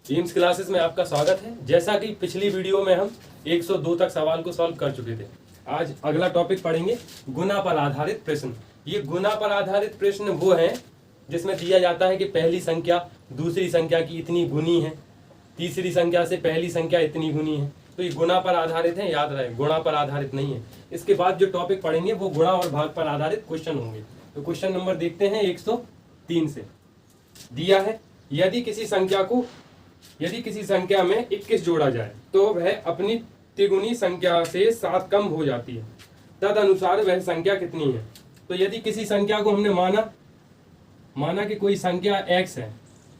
AIIMS classes में आपका स्वागत है। जैसा कि पिछली वीडियो में हम 102 तक सवाल को सॉल्व कर चुके थे, आज अगला टॉपिक पढ़ेंगे गुना पर आधारित प्रश्न। ये गुना पर आधारित प्रश्न वो है जिसमें दिया जाता है कि पहली संख्या दूसरी संख्या की इतनी गुनी है, तीसरी संख्या से पहली संख्या इतनी गुनी है। तो ये गुना पर आधारित है, याद रहे गुणा पर आधारित नहीं है। इसके बाद जो टॉपिक पढ़ेंगे वो गुणा और भाग पर आधारित क्वेश्चन होंगे। तो क्वेश्चन नंबर देखते हैं 103 से। दिया है यदि किसी संख्या में 21 जोड़ा जाए तो वह अपनी तिगुनी संख्या से 7 कम हो जाती है, तद अनुसार वह संख्या कितनी है। तो यदि किसी संख्या को हमने माना कि कोई संख्या x है,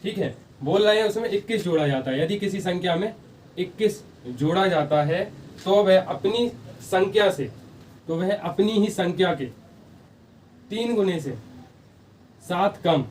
ठीक है, बोल रहे हैं उसमें 21 जोड़ा जाता है। यदि किसी संख्या में 21 जोड़ा जाता है तो वह अपनी ही संख्या के 3 गुने से 7 कम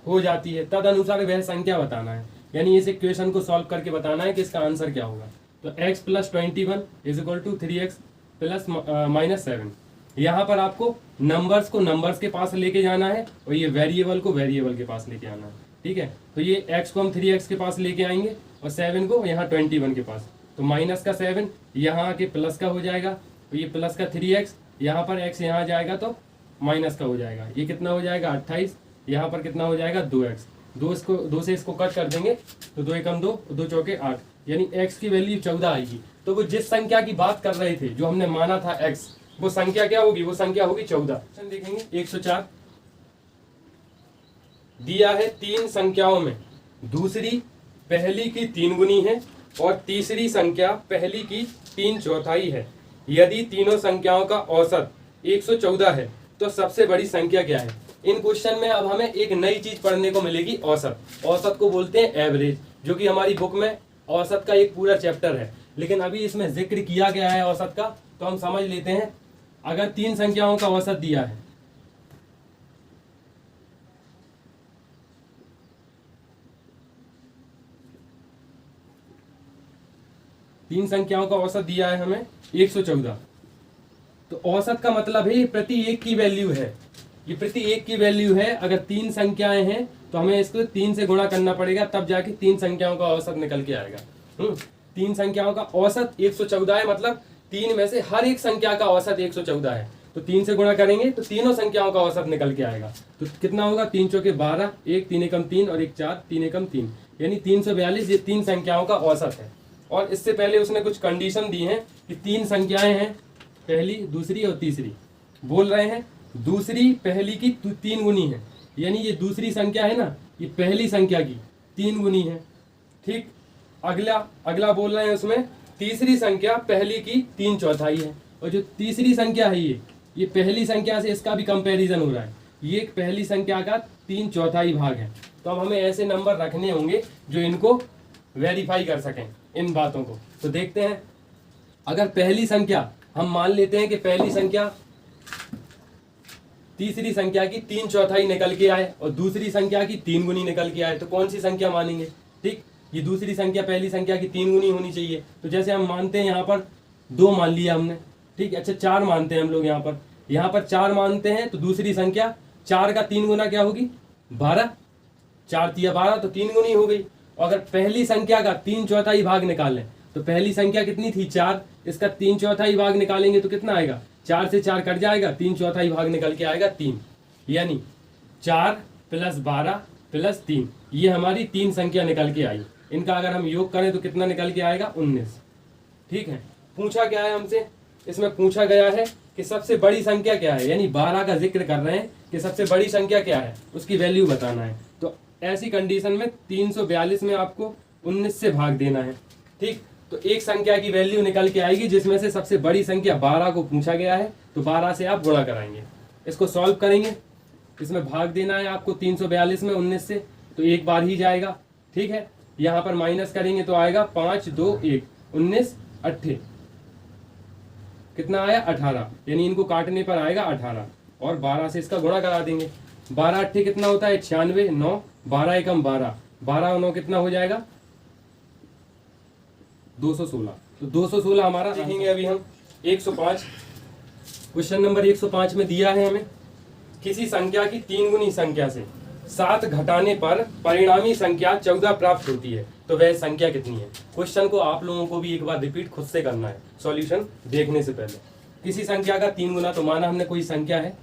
हो जाती है, तद अनुसार वह संख्या बताना है। यानी इस इक्वेशन को सॉल्व करके बताना है कि इसका आंसर क्या होगा। तो x + 21 = 3x ± 7। यहाँ पर आपको नंबर्स को नंबर्स के पास लेके जाना है और ये वेरिएबल को वेरिएबल के पास लेके आना है, ठीक है। तो ये x को हम 3x के पास लेके आएंगे और 7 को यहाँ 21 के पास। तो माइनस का 7 यहाँ आके प्लस का हो जाएगा, तो ये प्लस का 3x, यहाँ पर x यहाँ जाएगा तो माइनस का हो जाएगा। ये कितना हो जाएगा 28, यहाँ पर कितना हो जाएगा 2x। 2 से इसको कट कर देंगे तो 2 एकम 2, 2 चौके 8, यानी x की वैल्यू 14 आएगी। तो वो जिस संख्या की बात कर रहे थे, जो हमने माना था x, वो संख्या क्या होगी? वो संख्या होगी 14। देखेंगे 104 दिया है 3 संख्याओं में दूसरी पहली की 3 गुनी है और तीसरी संख्या पहली की 3/4 है। यदि तीनों संख्याओं का औसत 114 है तो सबसे बड़ी संख्या क्या है? इन क्वेश्चन में अब हमें एक नई चीज पढ़ने को मिलेगी, औसत। औसत को बोलते हैं एवरेज, जो कि हमारी बुक में औसत का एक पूरा चैप्टर है, लेकिन अभी इसमें जिक्र किया गया है औसत का, तो हम समझ लेते हैं। अगर 3 संख्याओं का औसत दिया है, तीन संख्याओं का औसत दिया है हमें 114, तो औसत का मतलब है प्रति एक की वैल्यू है। ये प्रति एक की वैल्यू है। अगर 3 संख्याएं हैं तो हमें इसको 3 से गुणा करना पड़ेगा, तब जाके 3 संख्याओं का औसत निकल के आएगा। 3 संख्याओं का औसत 114 है, मतलब 3 में से हर एक संख्या का औसत 114 है। तो 3 से गुणा करेंगे तो तीनों संख्याओं का औसत निकल के आएगा। तो कितना होगा? 3 चौके 12, 1 3 एकम 3 और 1 4, 3 एकम 3, यानी 342। ये 3 संख्याओं का औसत है। और इससे पहले उसने कुछ कंडीशन दी है कि 3 संख्याएं हैं, पहली, दूसरी और तीसरी। बोल रहे हैं दूसरी पहली की 3 गुनी है, यानी ये दूसरी संख्या है ना, ये पहली संख्या की 3 गुनी है, ठीक। अगला बोल रहे हैं उसमें तीसरी संख्या पहली की 3/4 है। और जो तीसरी संख्या है ये पहली संख्या से इसका भी कंपैरिजन हो रहा है। ये पहली संख्या का 3/4 भाग है। तो अब हमें ऐसे नंबर रखने होंगे जो इनको वेरीफाई कर सकें, इन बातों को। तो देखते हैं, अगर पहली संख्या हम मान लेते हैं कि पहली संख्या तीसरी संख्या की 3/4 निकल के आए और दूसरी संख्या की 3 गुनी निकल के आए, तो कौन सी संख्या मानेंगे? ठीक, ये दूसरी संख्या पहली संख्या की 3 गुनी होनी चाहिए। तो जैसे हम मानते हैं यहाँ पर 2 मान लिया हमने, ठीक है। अच्छा 4 मानते हैं हम लोग, यहाँ पर 4 मानते हैं, तो दूसरी संख्या 4 का 3 गुना क्या होगी? 12। 4 तिया 12, तो 3 गुनी हो गई। और अगर पहली संख्या का 3/4 भाग निकालें तो पहली संख्या कितनी थी? 4, इसका 3/4 भाग निकालेंगे तो कितना आएगा? 4 से 4 कट जाएगा, 3/4 भाग निकल के आएगा 3, यानी 4 + 12 + 3, ये हमारी 3 संख्या निकल के आई। इनका अगर हम योग करें तो कितना निकल के आएगा? 19, ठीक है। पूछा क्या है हमसे? इसमें पूछा गया है कि सबसे बड़ी संख्या क्या है, यानी 12 का जिक्र कर रहे हैं कि सबसे बड़ी संख्या क्या है, उसकी वैल्यू बताना है। तो ऐसी कंडीशन में 342 में आपको 19 से भाग देना है, ठीक। तो एक संख्या की वैल्यू निकल के आएगी जिसमें से सबसे बड़ी संख्या 12 को पूछा गया है, तो 12 से आप गुणा कराएंगे। इसको सॉल्व करेंगे, इसमें भाग देना है आपको 342 में 19 से, तो एक बार ही जाएगा, ठीक है। यहाँ पर माइनस करेंगे तो आएगा 5 2 1 19 8, कितना आया? 18, यानी इनको काटने पर आएगा 18 और 12 से इसका गुणा करा देंगे। 12 8 कितना होता है? 96, 9, 12 एकम 12, 12 और 9 कितना हो जाएगा? 216। तो 216 हमारा। देखेंगे अभी हम 105, क्वेश्चन नंबर 105 में दिया है हमें किसी संख्या की 3 गुनी संख्या से 7 घटाने पर परिणामी संख्या 14 प्राप्त होती है तो वह संख्या कितनी है। क्वेश्चन को आप लोगों को भी एक बार रिपीट खुद से करना है सॉल्यूशन देखने से पहले। किसी संख्या का 3 गुना, तो माना हमने कोई संख्या है,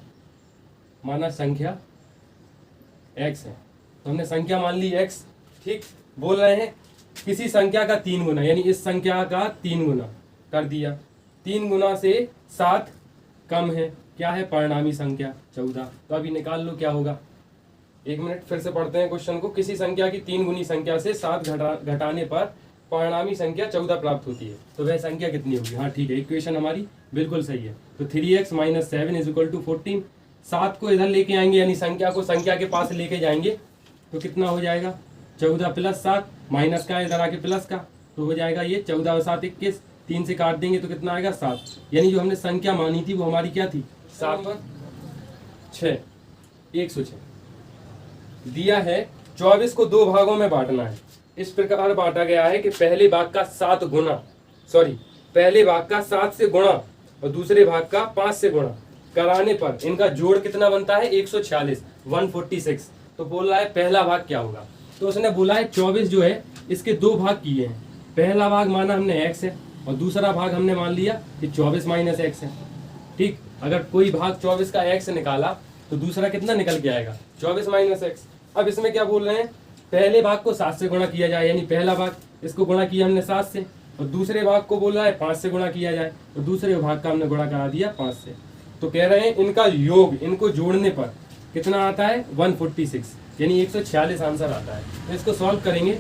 माना संख्या x है, तो हमने संख्या मान ली x, ठीक। बोल रहे हैं किसी संख्या का 3 गुना, यानी इस संख्या का 3 गुना कर दिया। 3 गुना से 7 कम है, क्या है, परिणामी संख्या 14। तो अभी निकाल लो क्या होगा। 1 मिनट फिर से पढ़ते हैं क्वेश्चन को। किसी संख्या की 3 गुनी संख्या से 7 घटाने पर परिणामी संख्या 14 प्राप्त होती है तो वह संख्या कितनी होगी। हाँ ठीक है, इक्वेशन हमारी बिल्कुल सही है। तो 3x - 7 = 14। 7 को इधर लेके आएंगे, यानी संख्या को संख्या के पास लेके जाएंगे तो कितना हो जाएगा, 14 + 7, माइनस का इधर आके प्लस का, तो हो जाएगा ये 14 और 7 21। 3 से काट देंगे तो कितना आएगा, 7। यानी जो हमने संख्या मानी थी वो हमारी क्या थी, 7 और 6, 106 दिया है। 24 को 2 भागों में बांटना है। इस प्रकार बांटा गया है कि पहले भाग का 7 से गुणा और दूसरे भाग का 5 से गुणा कराने पर इनका जोड़ कितना बनता है, 146, 146। तो बोल रहा है पहला भाग क्या होगा। तो उसने बोला है 24 जो है इसके 2 भाग किए हैं। पहला भाग माना हमने x है और दूसरा भाग हमने मान लिया कि 24 - x है, ठीक। अगर कोई भाग 24 का x निकाला तो दूसरा कितना निकल के आएगा, 24 - x। अब इसमें क्या बोल रहे हैं, पहले भाग को 7 से गुणा किया जाए, यानी पहला भाग इसको गुणा किया हमने 7 से, और दूसरे भाग को बोल रहा है 5 से गुणा किया जाए, और दूसरे भाग का हमने गुणा करा दिया 5 से। तो कह रहे हैं इनका योग, इनको जोड़ने पर कितना आता है, 146, यानी 146 आंसर आता है। तो इसको सॉल्व करेंगे।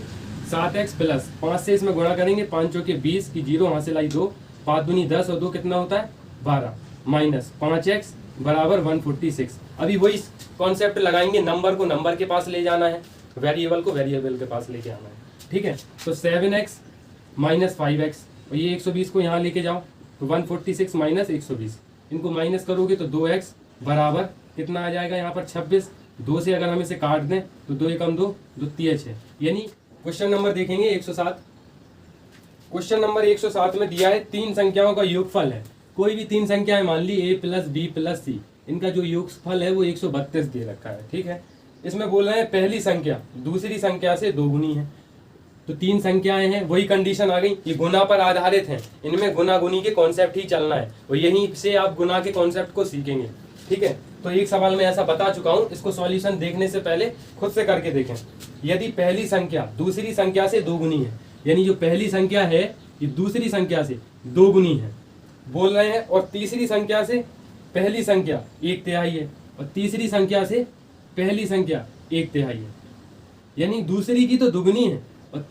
7x प्लस 5 से इसमें गुणा करेंगे, 5 चौके 20 की 0 हासिल आई 2, 5 दूनी 10 और 2 कितना होता है 12, माइनस 5x बराबर 146। अभी वही कॉन्सेप्ट लगाएंगे, नंबर को नंबर के पास ले जाना है, वेरिएबल को वेरिएबल के पास लेके आना है, ठीक है। तो 7x - 5x, और ये 120 को यहाँ लेके जाओ तो 146 - 120, इनको माइनस करोगे तो 2x बराबर कितना आ जाएगा यहाँ पर 26। 2 से अगर हम इसे काट दें तो 2 एकम 2, 2 तिया 6। यानी क्वेश्चन नंबर देखेंगे 107। क्वेश्चन नंबर 107 में दिया है 3 संख्याओं का योगफल है। कोई भी 3 संख्याएं मान ली a + b + c, इनका जो योगफल है वो 132 दे रखा है, ठीक है। इसमें बोल रहे हैं पहली संख्या दूसरी संख्या से 2 गुनी है। तो 3 संख्याएं हैं, वही कंडीशन आ गई, ये गुना पर आधारित हैं, इनमें गुना गुनी के कॉन्सेप्ट ही चलना है और यहीं से आप गुना के कॉन्सेप्ट को सीखेंगे, ठीक है। तो एक सवाल में ऐसा बता चुका हूं, इसको सॉल्यूशन देखने से पहले खुद से करके देखें। यदि पहली संख्या दूसरी संख्या से 2 गुनी है, यानी जो पहली संख्या है ये दूसरी संख्या से 2 गुनी है बोल रहे हैं, और तीसरी संख्या से पहली संख्या 1/3 है और तीसरी संख्या से पहली संख्या 1/3 है, यानी दूसरी की तो दुगनी है और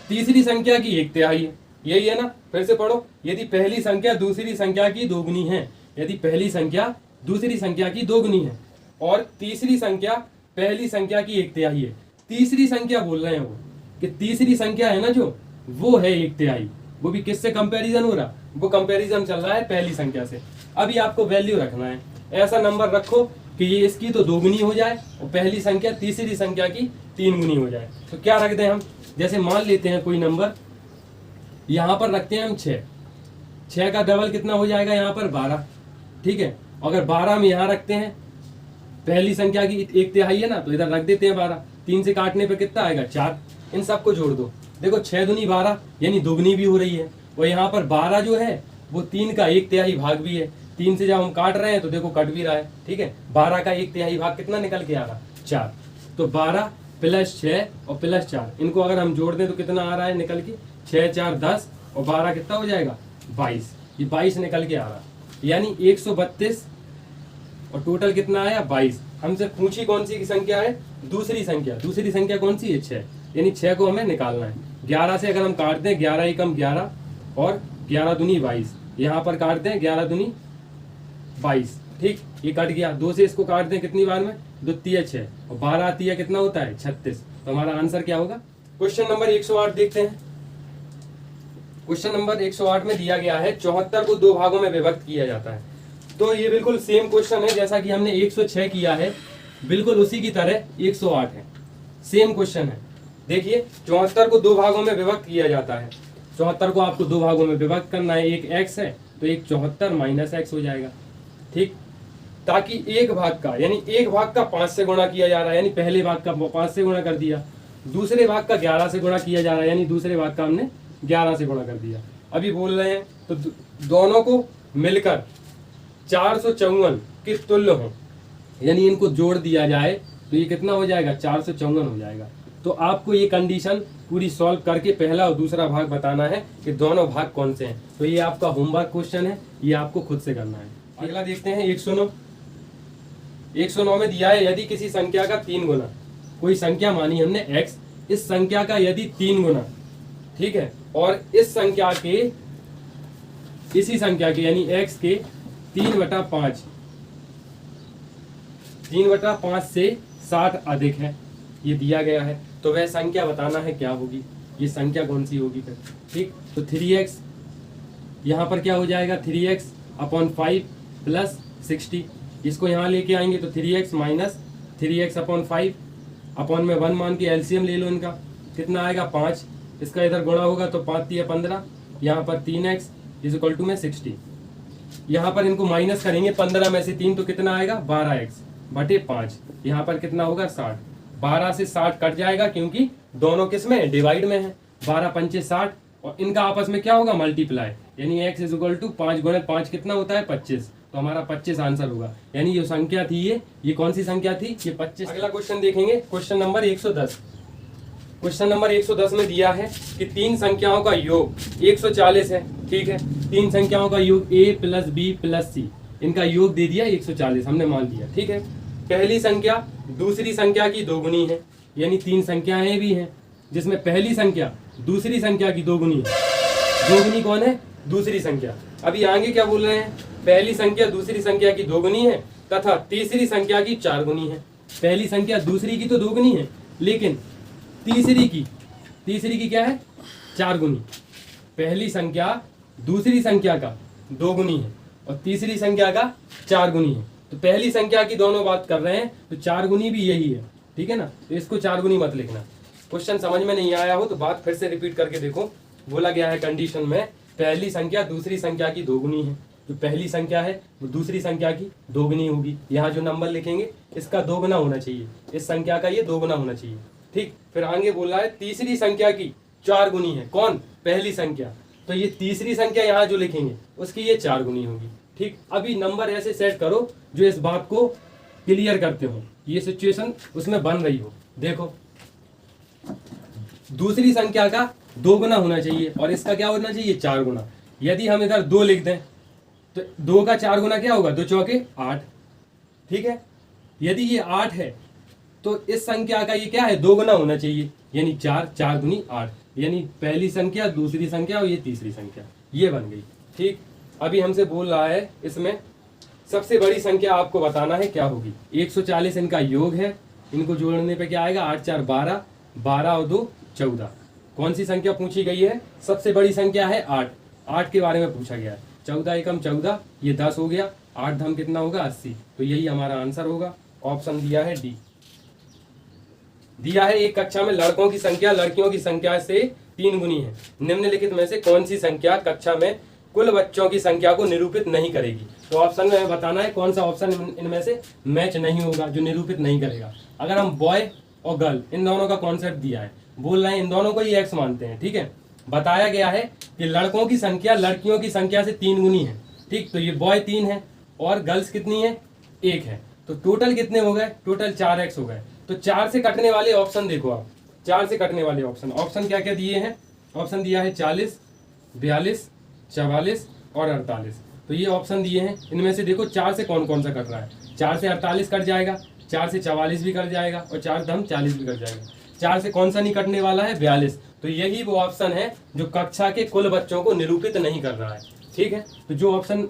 तीसरी संख्या की 1/3 है, यही है ना। फिर से पढ़ो, यदि पहली संख्या दूसरी संख्या की दोगुनी है, यदि पहली संख्या दूसरी संख्या की दोगुनी है और तीसरी संख्या पहली संख्या की 1/3 है। तीसरी संख्या बोल रहे हैं वो कि तीसरी संख्या है ना जो, वो है 1/3, वो भी किससे कंपैरिजन हो रहा, वो कंपैरिजन चल रहा है पहली संख्या से। अभी आपको वैल्यू रखना है, ऐसा नंबर रखो कि ये इसकी तो 2 गुनी हो जाए और पहली संख्या तीसरी संख्या की 3 गुनी हो जाए। तो क्या रख दें हम, जैसे मान लेते हैं कोई नंबर, यहाँ पर रखते हैं हम 6 का डबल कितना हो जाएगा यहाँ पर 12, ठीक है। अगर 12 में यहाँ रखते हैं, पहली संख्या की 1/3 है ना, तो इधर रख देते हैं 12, 3 से काटने पे कितना आएगा 4, इन सबको जोड़ दो। देखो 6 दूनी 12, यानी दोगुनी भी हो रही है, और यहाँ पर 12 जो है वो 3 का 1/3 भाग भी है। 3 से जब हम काट रहे हैं तो देखो कट भी रहा है, ठीक है। 12 का 1/3 भाग कितना निकल के आ रहा, 4। तो 12 + 6 और +4, इनको अगर हम जोड़ दें तो कितना आ रहा है निकल के, 6 4 10 और 12 कितना हो जाएगा 22, ये 22 निकल के आ रहा, यानी 132 और टोटल कितना आया 22। हमसे पूछी कौन सी संख्या है, दूसरी संख्या। दूसरी संख्या कौन सी है, 6, यानी 6 को हमें निकालना है। 11 से अगर हम काट दें, 11 एकम 11 और 11 दूनी 22, यहाँ पर काट दें 11 दूनी 22, ठीक, ये कट गया। 2 से इसको काट दें कितनी बार में, 2 तिया 6 और 12 आती कितना होता है 36। तो हमारा आंसर क्या होगा। क्वेश्चन नंबर 108 देखते हैं। क्वेश्चन नंबर 108 में दिया गया है 74 को 2 भागों में विभक्त किया जाता है। तो ये बिल्कुल सेम क्वेश्चन है जैसा कि हमने 106 किया है, बिल्कुल उसी की तरह 108 है, सेम क्वेश्चन है। देखिए 74 को 2 भागों में विभक्त किया जाता है। 74 को आपको 2 भागों में विभक्त करना है, एक x है तो एक 74 - x हो जाएगा, ठीक। ताकि एक भाग का यानी एक भाग का 5 से गुणा किया जा रहा है, यानी पहले भाग का 5 से गुणा कर दिया, दूसरे भाग का 11 से गुणा किया जा रहा है, यानी दूसरे भाग का हमने 11 से गुणा कर दिया। अभी बोल रहे हैं तो दोनों को मिलकर 454 के तुल्य हो, यानी इनको जोड़ दिया जाए तो ये कितना हो जाएगा, 454 हो जाएगा। तो आपको ये कंडीशन पूरी सॉल्व करके पहला और दूसरा भाग बताना है कि दोनों भाग कौन से हैं। तो ये आपका होमवर्क क्वेश्चन है, ये आपको खुद से करना है। अगला देखते हैं 109। 109 में दिया है यदि किसी संख्या का 3 गुना, कोई संख्या मानी हमने x, इस संख्या का यदि 3 गुना, ठीक है, और इस संख्या के इसी संख्या के यानी x के 3/5 से 60 अधिक है, ये दिया गया है, तो वह संख्या बताना है क्या होगी, ये संख्या कौन सी होगी फिर। ठीक, तो 3x यहाँ पर क्या हो जाएगा, 3x/5 प्लस 60, इसको यहाँ लेके आएंगे तो 3x माइनस 3x/5 अपॉन में 1 मान के एलसीएम ले लो इनका, कितना आएगा 5, इसका इधर गुणा होगा तो 5 × 15, यहाँ पर 3x = में 60, यहाँ पर इनको माइनस करेंगे 15 में से 3 तो कितना आएगा 12x/5, यहाँ पर कितना होगा 60, 12 से 60 कट जाएगा क्योंकि दोनों किस में डिवाइड में है, 12 × 5 = 60 और इनका आपस में क्या होगा मल्टीप्लाई, यानी x = 5 × 5 कितना होता है 25, तो हमारा 25 आंसर होगा। यानी ये संख्या थी, ये कौन सी संख्या थी, ये 25। अगला क्वेश्चन देखेंगे, क्वेश्चन नंबर 110। क्वेश्चन नंबर 110 में दिया है कि 3 संख्याओं का योग 140 है, ठीक है, 3 संख्याओं का योग a + b + c, इनका योग दे दिया 140, हमने मान लिया, ठीक है। पहली संख्या दूसरी संख्या की दोगुनी है, यानी 3 संख्याएं भी हैं जिसमें पहली संख्या दूसरी संख्या की दोगुनी है, दोगुनी कौन है, दूसरी संख्या। अभी आगे क्या बोल रहे हैं, पहली संख्या दूसरी संख्या की दोगुनी है तथा तीसरी संख्या की 4 गुनी है। पहली संख्या दूसरी की तो दोगुनी है, लेकिन तीसरी की क्या है 4 गुनी। पहली संख्या दूसरी संख्या का 2 गुनी है और तीसरी संख्या का 4 गुनी है, तो पहली संख्या की दोनों बात कर रहे हैं तो 4 गुनी भी यही है, ठीक है ना, तो इसको 4 गुनी मत लिखना। क्वेश्चन समझ में नहीं आया हो तो बात फिर से रिपीट करके देखो। बोला गया है कंडीशन में पहली संख्या दूसरी संख्या की 2 गुनी है, जो पहली संख्या है वो दूसरी संख्या की 2 गुनी होगी, यहाँ जो नंबर लिखेंगे इसका 2 गुना होना चाहिए, इस संख्या का ये 2 गुना होना चाहिए, ठीक। फिर आगे बोला है तीसरी संख्या की 4 गुनी है, कौन, पहली संख्या, तो ये तीसरी संख्या यहाँ जो लिखेंगे उसकी ये 4 गुनी होगी, ठीक। अभी नंबर ऐसे सेट करो जो इस बात को क्लियर करते हो, ये सिचुएशन उसमें बन रही हो। देखो दूसरी संख्या का 2 गुना होना चाहिए और इसका क्या होना चाहिए 4 गुना। यदि हम इधर 2 लिख दें तो 2 का 4 गुना क्या होगा, 2 चौके 8, ठीक है। यदि ये 8 है तो इस संख्या का ये क्या है 2 गुना होना चाहिए, यानी 4 दूनी 8, यानी पहली संख्या दूसरी संख्या और ये तीसरी संख्या, ये बन गई, ठीक। अभी हमसे बोल रहा है इसमें सबसे बड़ी संख्या आपको बताना है क्या होगी। 140 इनका योग है, इनको जोड़ने पे क्या आएगा 8 × 4 = 12, 12 और 2 = 14। कौन सी संख्या पूछी गई है, सबसे बड़ी संख्या है 8 के बारे में पूछा गया है। 14 एकम 14, ये 10 हो गया, 8 धम कितना होगा 80, तो यही हमारा आंसर होगा। ऑप्शन दिया है डी। दिया है एक कक्षा में लड़कों की संख्या लड़कियों की संख्या से 3 गुनी है, निम्नलिखित में से कौन सी संख्या कक्षा में कुल बच्चों की संख्या को निरूपित नहीं करेगी। तो ऑप्शन में बताना है कौन सा ऑप्शन इनमें से मैच नहीं होगा, जो निरूपित नहीं करेगा। अगर हम बॉय और गर्ल इन दोनों का कॉन्सेप्ट दिया है, बोल रहे हैं इन दोनों को ही एक्स मानते हैं, ठीक है। बताया गया है कि लड़कों की संख्या लड़कियों की संख्या से 3 गुनी है, ठीक, तो ये बॉय 3 है और गर्ल्स कितनी है 1 है, तो टोटल कितने हो गए, टोटल 4x हो गए। तो 4 से कटने वाले ऑप्शन देखो आप, 4 से कटने वाले ऑप्शन क्या क्या दिए हैं, ऑप्शन दिया है 40, 42, 44 और 48, तो ये ऑप्शन दिए हैं। इनमें से देखो 4 से कौन कौन सा कट रहा है, 4 से 48 कट जाएगा, 4 से 44 भी कट जाएगा और 4 धम 40 भी कट जाएगा। 4 से कौन सा नहीं कटने वाला है 42, तो यही वो ऑप्शन है जो कक्षा के कुल बच्चों को निरूपित नहीं कर रहा है, ठीक है। तो जो ऑप्शन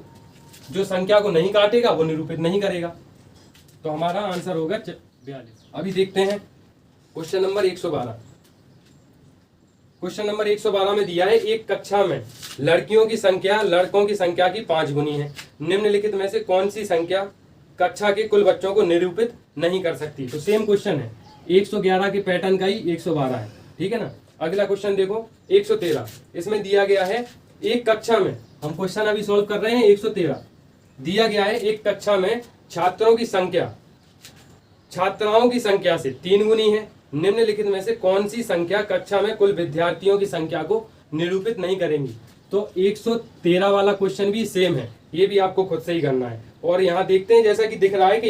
जो संख्या को नहीं काटेगा वो निरूपित नहीं करेगा, तो हमारा आंसर होगा 42। अभी देखते हैं क्वेश्चन नंबर 112। क्वेश्चन नंबर 112 में दिया है एक कक्षा में लड़कियों की संख्या लड़कों की संख्या की 5 गुनी है, निम्नलिखित में से कौन सी संख्या कक्षा के कुल बच्चों को निरूपित नहीं कर सकती। तो सेम क्वेश्चन है, 111 के पैटर्न का ही 112 है, ठीक है ना। अगला क्वेश्चन देखो 113, इसमें दिया गया है एक कक्षा में, हम क्वेश्चन अभी सोल्व कर रहे हैं 113, दिया गया है एक कक्षा में छात्राओं की संख्या छात्राओं की संख्या से 3 गुनी है, निम्नलिखित में से कौन सी संख्या कक्षा में कुल विद्यार्थियों की संख्या को निरूपित नहीं करेंगी। तो 113 वाला क्वेश्चन भी सेम है, ये भी आपको खुद से ही करना है। और यहाँ देखते हैं जैसा कि दिख रहा है कि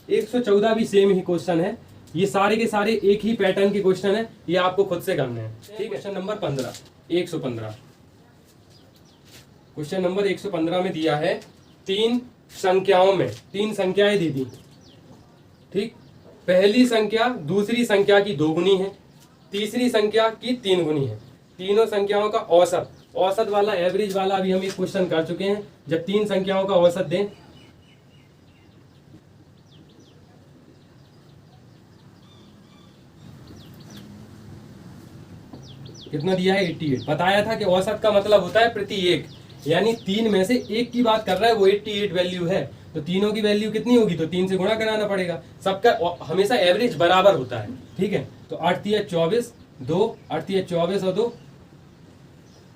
114 भी सेम ही क्वेश्चन है। ये सारे के सारे एक ही पैटर्न के क्वेश्चन है, ये आपको खुद से करने हैं। ठीक है, क्वेश्चन नंबर 115 क्वेश्चन नंबर 115 में दिया है 3 संख्याओं में 3 संख्याएं दी थी। ठीक, पहली संख्या दूसरी संख्या की 2 गुनी है, तीसरी संख्या की 3 गुनी है। तीनों संख्याओं का औसत वाला एवरेज वाला अभी हम एक क्वेश्चन कर चुके हैं। जब 3 संख्याओं का औसत दें, कितना दिया है 88। बताया था कि औसत का मतलब होता है प्रति एक, यानी 3 में से एक की बात कर रहा है, वो 88 वैल्यू है। तो तीनों की वैल्यू कितनी होगी, तो 3 से गुणा कराना पड़ेगा। सबका हमेशा एवरेज बराबर होता है। ठीक है, तो 8 या 24 2 8 या 24 और 2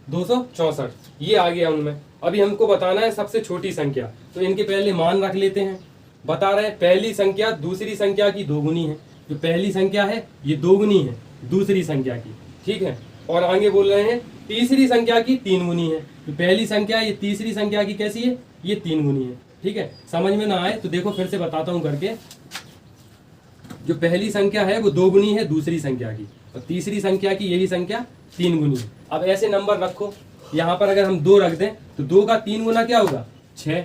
264, ये आ गया उनमें। अभी हमको बताना है सबसे छोटी संख्या, तो इनके पहले मान रख लेते हैं। बता रहे हैं पहली संख्या दूसरी संख्या की 2 गुनी है। जो पहली संख्या है ये 2 गुनी है दूसरी संख्या की। ठीक है, और आगे बोल रहे हैं तीसरी संख्या की 3 गुनी है। तो पहली संख्या ये तीसरी संख्या की कैसी है, ये 3 गुनी है। ठीक है, समझ में ना आए तो देखो फिर से बताता हूं करके। जो पहली संख्या है वो 2 गुनी है दूसरी संख्या की, और तीसरी संख्या की यही संख्या 3 गुनी है। अब ऐसे नंबर रखो, यहाँ पर अगर हम 2 रख दें तो 2 का 3 गुना क्या होगा, 6।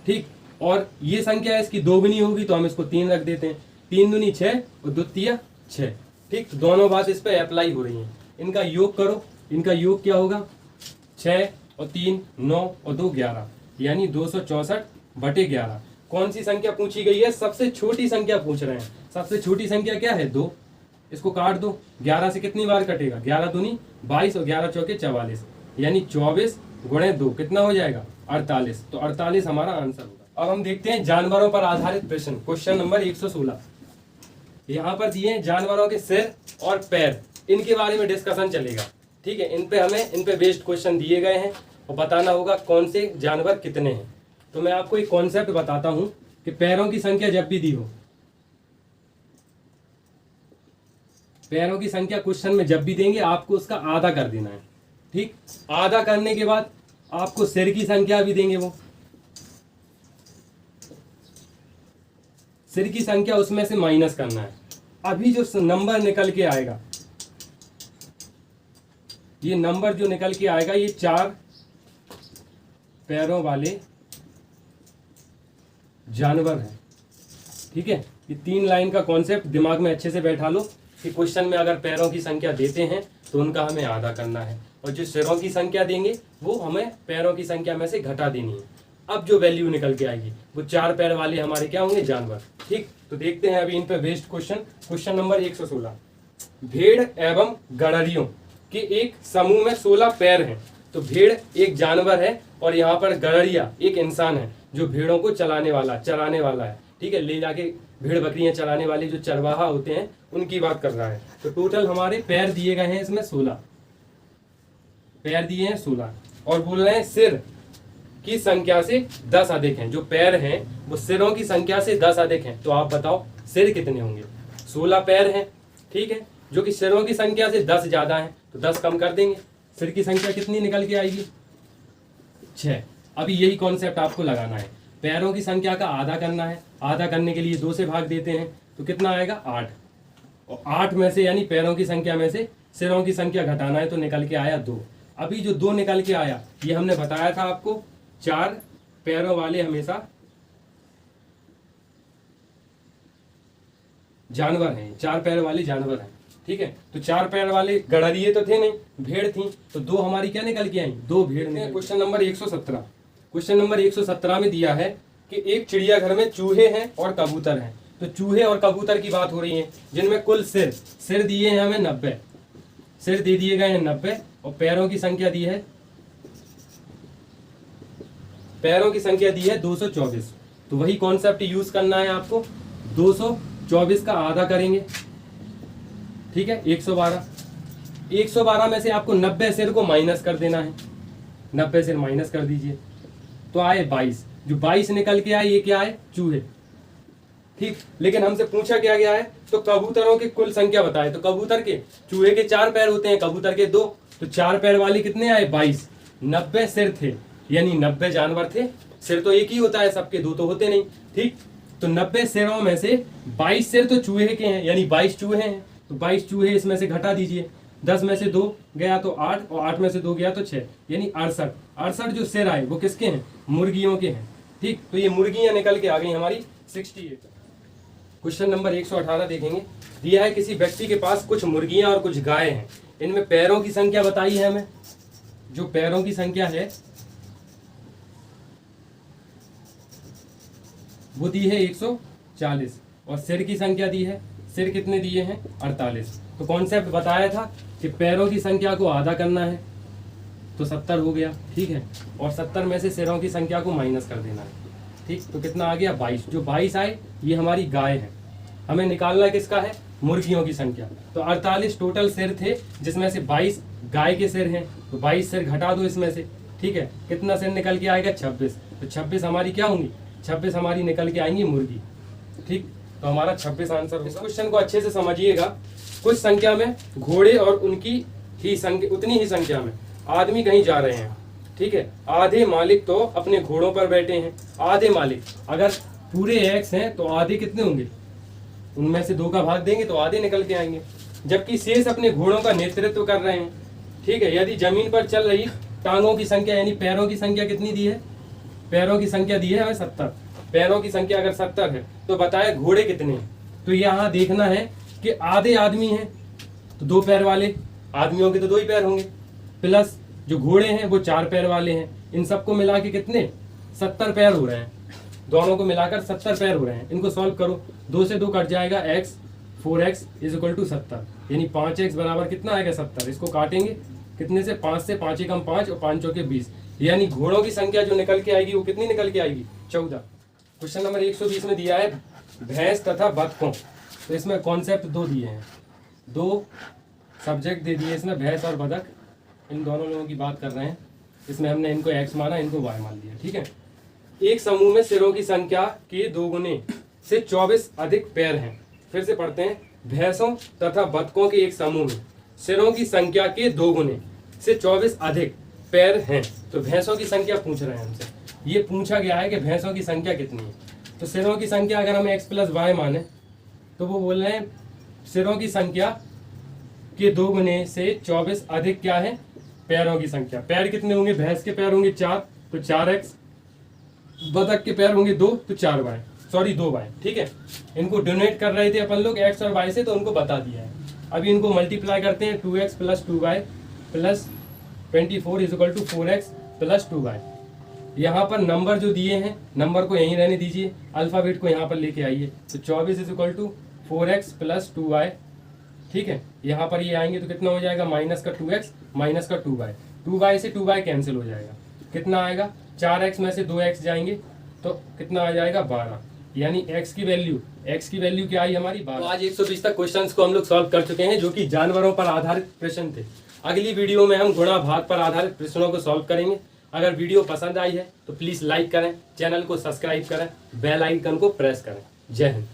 ठीक, और ये संख्या इसकी 2 गुनी होगी तो हम इसको 3 रख देते हैं। 3 दूनी 6 और 2 तिया 6। ठीक, तो दोनों बात इस पे अप्लाई हो रही है। इनका योग करो, इनका योग क्या होगा, 6 और 3 9 और 2 11, यानी 264/11। कौन सी संख्या पूछी गई है, सबसे छोटी संख्या पूछ रहे हैं। सबसे छोटी संख्या क्या है, 2। इसको काट दो, 11 से कितनी बार कटेगा, 11 दूनी 22 और 11 चौके 44, यानी 24 गुणे 2 कितना हो जाएगा, 48। तो 48 हमारा आंसर होगा। अब हम देखते हैं जानवरों पर आधारित प्रश्न, क्वेश्चन नंबर 116। यहाँ पर दिए जानवरों के सिर और पैर, इनके बारे में डिस्कशन चलेगा। ठीक है, इन पे बेस्ड क्वेश्चन दिए गए हैं और बताना होगा कौन से जानवर कितने हैं। तो मैं आपको एक कॉन्सेप्ट बताता हूं कि पैरों की संख्या जब भी दी हो, पैरों की संख्या क्वेश्चन में जब भी देंगे आपको उसका आधा कर देना है। ठीक, आधा करने के बाद आपको सिर की संख्या भी देंगे, वो सिर की संख्या उसमें से माइनस करना है। अभी जो नंबर निकल के आएगा, ये नंबर जो निकल के आएगा, ये 4 पैरों वाले जानवर है। ठीक है, ये 3 लाइन का कॉन्सेप्ट दिमाग में अच्छे से बैठा लो कि क्वेश्चन में अगर पैरों की संख्या देते हैं तो उनका हमें आधा करना है, और जो सिरों की संख्या देंगे वो हमें पैरों की संख्या में से घटा देनी है। अब जो वैल्यू निकल के आएगी वो 4 पैर वाले हमारे क्या होंगे, जानवर। ठीक, तो देखते हैं अभी इन पे बेस्ड क्वेश्चन। क्वेश्चन नंबर 116, भेड़ एवं गड़रियों के एक समूह में 16 पैर हैं। तो भेड़ एक जानवर है और यहाँ पर गड़रिया एक इंसान है जो भेड़ों को चराने वाला है। ठीक है, ले जाके भेड़ बकरियां चराने वाले जो चरवाहा होते हैं उनकी बात कर रहा है। तो टोटल हमारे पैर दिए गए हैं, इसमें 16 पैर दिए हैं 16, और बोल रहे हैं सिर की संख्या से 10 अधिक हैं। जो पैर हैं वो सिरों की संख्या से 10 अधिक हैं। तो आप बताओ सिर कितने होंगे, 16 पैर हैं। ठीक है, जो कि सिरों की संख्या से 10 ज्यादा है तो 10 कम कर देंगे, सिर की संख्या कितनी निकल के आएगी, 6। अभी यही कॉन्सेप्ट आपको लगाना है, पैरों की संख्या का आधा करना है। आधा करने के लिए 2 से भाग देते हैं तो कितना आएगा, 8। और 8 में से यानी पैरों की संख्या में से सिरों की संख्या घटाना है तो निकल के आया 2। अभी जो 2 निकल के आया, ये हमने बताया था आपको 4 पैरों वाले हमेशा जानवर हैं, 4 पैर वाले जानवर हैं। ठीक है, तो 4 पैर वाले गड़रिये तो थे नहीं, भेड़ थी, तो 2 हमारी क्या निकल के आई, 2 भेड़ ने। क्वेश्चन नंबर 117, क्वेश्चन नंबर 117 में दिया है कि एक चिड़ियाघर में चूहे हैं और कबूतर हैं। तो चूहे और कबूतर की बात हो रही है, जिनमें कुल सिर दिए हैं हमें 90, सिर दे दिए गए हैं 90, और पैरों की संख्या दी है, पैरों की संख्या दी है 224। तो वही कॉन्सेप्ट यूज करना है आपको, 224 का आधा करेंगे। ठीक है, 112 में से आपको 90 सिर को माइनस कर देना है, 90 सिर माइनस कर दीजिए तो आए 22। जो 22 निकल के आए ये क्या है, चूहे। ठीक, लेकिन हमसे पूछा क्या गया है, तो कबूतरों की कुल संख्या बताए। तो कबूतर के, चूहे के 4 पैर होते हैं, कबूतर के 2, तो 4 पैर वाले कितने आए, 22। 90 सिर थे, यानी 90 जानवर थे। सिर तो एक ही होता है सबके, 2 तो होते नहीं। ठीक, तो 90 सिरों में से 22 सिर तो चूहे के हैं, यानी 22 चूहे हैं। तो 22 चूहे इसमें से घटा दीजिए, 10 में से 2 गया तो 8, और 8 में से 2 गया तो 6, यानी 68। 68 जो सिर आए वो किसके हैं, मुर्गियों के हैं। ठीक, तो ये मुर्गियां निकल के आ गई हमारी 68। क्वेश्चन नंबर 118 देखेंगे। दिया है किसी व्यक्ति के पास कुछ मुर्गियां और कुछ गाय हैं, इनमें पैरों की संख्या बताई है हमें। जो पैरों की संख्या है वो दी है 140, और सिर की संख्या दी है, सिर कितने दिए हैं, 48। तो कॉन्सेप्ट बताया था कि पैरों की संख्या को आधा करना है, तो 70 हो गया। ठीक है, और 70 में से सिरों की संख्या को माइनस कर देना है। ठीक, तो कितना आ गया, 22। जो 22 आए ये हमारी गाय है। हमें निकालना किसका है, मुर्गियों की संख्या। तो 48 टोटल सिर थे, जिसमें से 22 गाय के सिर हैं, तो 22 सिर घटा दो इसमें से। ठीक है, कितना सिर निकल के आएगा, 26। तो 26 हमारी क्या होंगी, 26 हमारी निकल के आएंगी मुर्गी। ठीक, तो हमारा 26 आंसर। इस क्वेश्चन को अच्छे से समझिएगा। कुछ संख्या में घोड़े और उनकी ही संख्या, उतनी ही संख्या में आदमी कहीं जा रहे हैं। ठीक है, आधे मालिक तो अपने घोड़ों पर बैठे हैं। आधे मालिक, अगर पूरे एक्स हैं तो आधे कितने होंगे, उनमें से 2 का भाग देंगे तो आधे निकल के आएंगे। जबकि शेष अपने घोड़ों का नेतृत्व कर रहे हैं। ठीक है, यदि जमीन पर चल रही टांगों की संख्या, यानी पैरों की संख्या कितनी दी है, पैरों की संख्या दी है हमें 70। पैरों की संख्या अगर 70 है तो बताए घोड़े कितने हैं। तो यहाँ देखना है कि आधे आदमी हैं तो 2 पैर वाले, आदमियों के तो 2 ही पैर होंगे, प्लस जो घोड़े हैं वो 4 पैर वाले हैं। इन सबको मिला के कितने, 70 पैर हो रहे हैं। दोनों को मिलाकर 70 पैर हो रहे हैं। इनको सॉल्व करो, 2 से 2 कट जाएगा, x 4x is equal to 70, यानी 5x बराबर कितना आएगा, 70। इसको काटेंगे कितने से, 5 से, 5 एकम 5 और 5 चौके 20, यानी घोड़ों की संख्या जो निकल के आएगी वो कितनी निकल के आएगी, 14। क्वेश्चन नंबर 120 में दिया है भैंस तथा बतखों। तो इसमें कॉन्सेप्ट 2 दिए हैं, 2 सब्जेक्ट दे दिए इसमें, भैंस और बतख। इन दोनों लोगों की बात कर रहे हैं। इसमें हमने इनको x माना, इनको y मान लिया। ठीक है, एक समूह में सिरों की संख्या के 2 गुने से 24 अधिक पैर हैं। फिर से पढ़ते हैं, भैंसों तथा बतखों के एक समूह में सिरों की संख्या के 2 गुने से 24 अधिक पैर हैं। तो भैंसों की संख्या पूछ रहे हैं हमसे। ये पूछा गया है कि भैंसों की संख्या कितनी है। तो सिरों की संख्या अगर हम x + y माने तो वो बोल रहे हैं सिरों की संख्या के 2 गुने से 24 अधिक क्या है, पैरों की संख्या। पैर कितने होंगे, भैंस के पैर होंगे 4, तो 4x, बतख के पैर होंगे 2, तो 4y, सॉरी 2y। ठीक है, इनको डोनेट कर रहे थे अपन लोग x और y से, तो उनको बता दिया है। अभी इनको मल्टीप्लाई करते हैं, 2x + 2y + 24 is equal to 4x + 2y। यहाँ पर नंबर जो दिए हैं, नंबर को यहीं रहने दीजिए, अल्फाबेट को यहाँ पर लेके आइए। तो 24 is equal to 4x + 2y। ठीक है, यहाँ पर ये आएंगे तो कितना हो जाएगा, माइनस का 2x माइनस का 2y, 2y से 2y कैंसिल हो जाएगा। कितना आएगा, 4x में से 2x जाएंगे तो कितना आ जाएगा, 12, यानी x की वैल्यू क्या आई हमारी, 12। तो आज 120 तक क्वेश्चंस को हम लोग सॉल्व कर चुके हैं, जो कि जानवरों पर आधारित प्रश्न थे। अगली वीडियो में हम गुणा भाग पर आधारित प्रश्नों को सॉल्व करेंगे। अगर वीडियो पसंद आई है तो प्लीज़ लाइक करें, चैनल को सब्सक्राइब करें, बेल आइकन को प्रेस करें। जय हिंद।